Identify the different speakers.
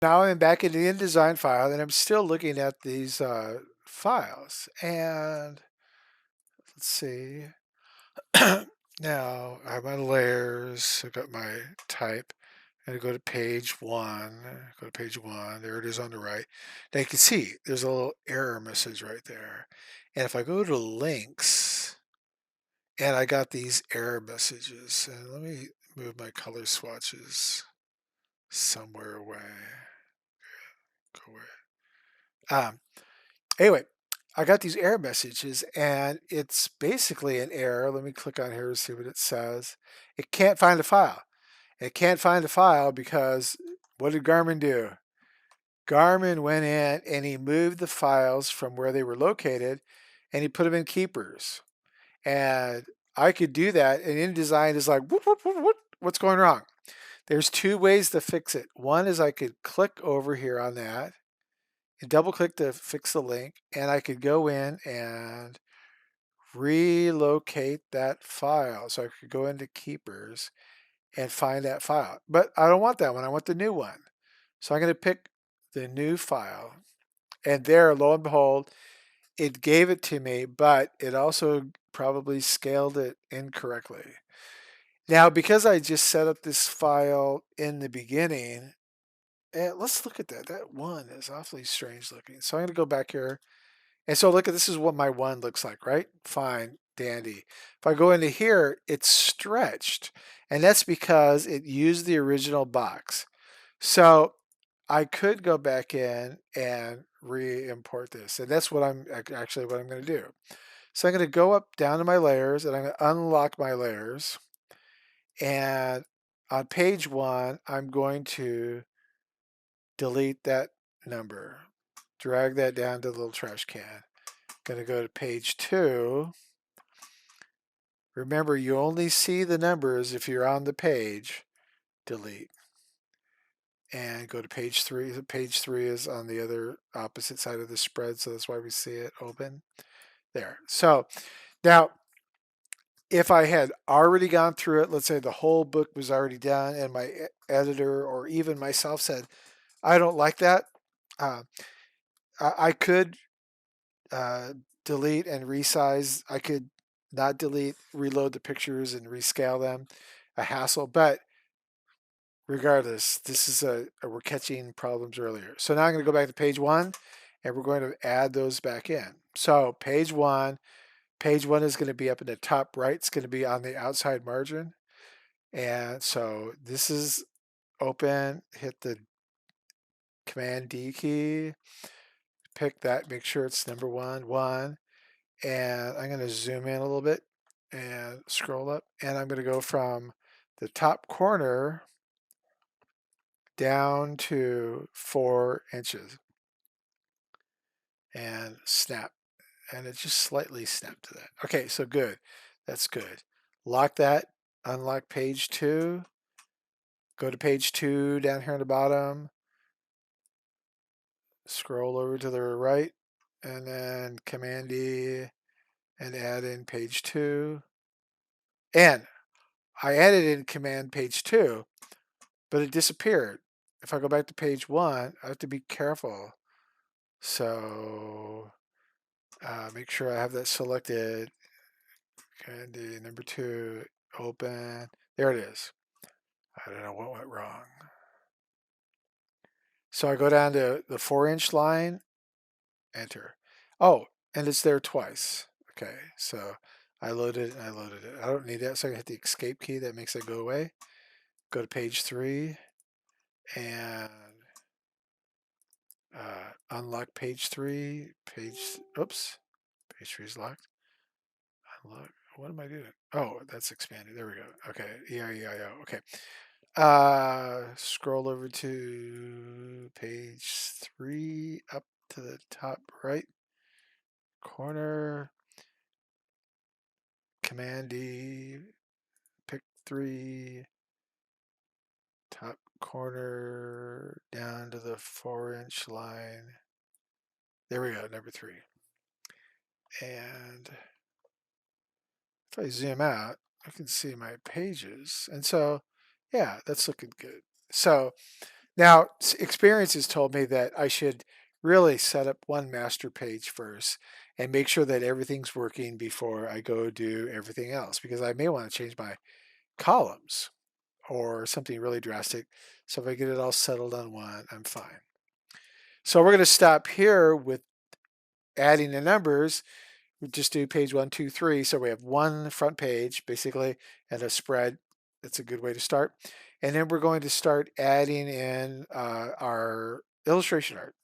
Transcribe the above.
Speaker 1: Now I'm back in the InDesign file and I'm still looking at these files. And let's see. Now I have my layers. I've got my type. I'm going to go to page one. Go to page one. There it is on the right. Now you can see there's a little error message right there. And if I go to links, and I got these error messages. And let me move my color swatches somewhere away. Go away. Anyway, I got these error messages and it's basically an error. Let me click on here to see what it says. It can't find a file. It can't find a file because what did Garmin do? Garmin went in and he moved the files from where they were located and he put them in keepers. And I could do that, and InDesign is like, what's going wrong? There's two ways to fix it. One is I could click over here on that and double click to fix the link, and I could go in and relocate that file. So I could go into keepers and find that file. But I don't want that one. I want the new one. So I'm going to pick the new file. And there, lo and behold, it gave it to me, but it also probably scaled it incorrectly. Now, because I just set up this file in the beginning, let's look at that. That one is awfully strange looking. So I'm going to go back here. And so look at this is what my one looks like, right? Fine, dandy. If I go into here, it's stretched. And that's because it used the original box. So I could go back in and re-import this. And that's what I'm actually what I'm going to do. So I'm going to go up down to my layers and I'm going to unlock my layers. And on page one, I'm going to delete that number. Drag that down to the little trash can. Going to go to page two. Remember, you only see the numbers if you're on the page. Delete. And go to page three. Page three is on the other opposite side of the spread, so that's why we see it open. There. So now, if I had already gone through it, let's say the whole book was already done, and my editor or even myself said, I don't like that, I could delete and resize. I could not delete, reload the pictures and rescale them, a hassle. But regardless, this is we're catching problems earlier. So now I'm going to go back to page one and we're going to add those back in. So page one is going to be up in the top right. It's going to be on the outside margin. And so this is open, hit the Command D key, pick that, make sure it's number one. And I'm going to zoom in a little bit and scroll up. And I'm going to go from the top corner down to 4 inches and snap. And it just slightly snapped to that. Okay, so good. That's good. Lock that, unlock page two, go to page two down here on the bottom, scroll over to the right, and then Command D and add in page two. And I added in Command page two, but it disappeared. If I go back to page one, I have to be careful. So make sure I have that selected. Candy number two, open. There it is. I don't know what went wrong. So I go down to the 4-inch line, enter. Oh, and it's there twice. Okay, so I loaded it and I loaded it. I don't need that, so I can hit the escape key. That makes it go away. Go to page three and unlock page three. Oops, page three is locked. Unlock. What am I doing? Oh, that's expanded. There we go. Okay, EIEIO. Okay. Scroll over to page three, up to the top right corner. Command D, pick three, top corner, down to the 4-inch line. There we go, number three. And if I zoom out, I can see my pages. And so, yeah, that's looking good. So Now, experience has told me that I should really set up one master page first and make sure that everything's working before I go do everything else because I may want to change my columns or something really drastic. So if I get it all settled on one, I'm fine. So we're going to stop here with adding the numbers. We just do page 1, 2, 3. So we have one front page basically and a spread. That's a good way to start. And then we're going to start adding in our illustration art.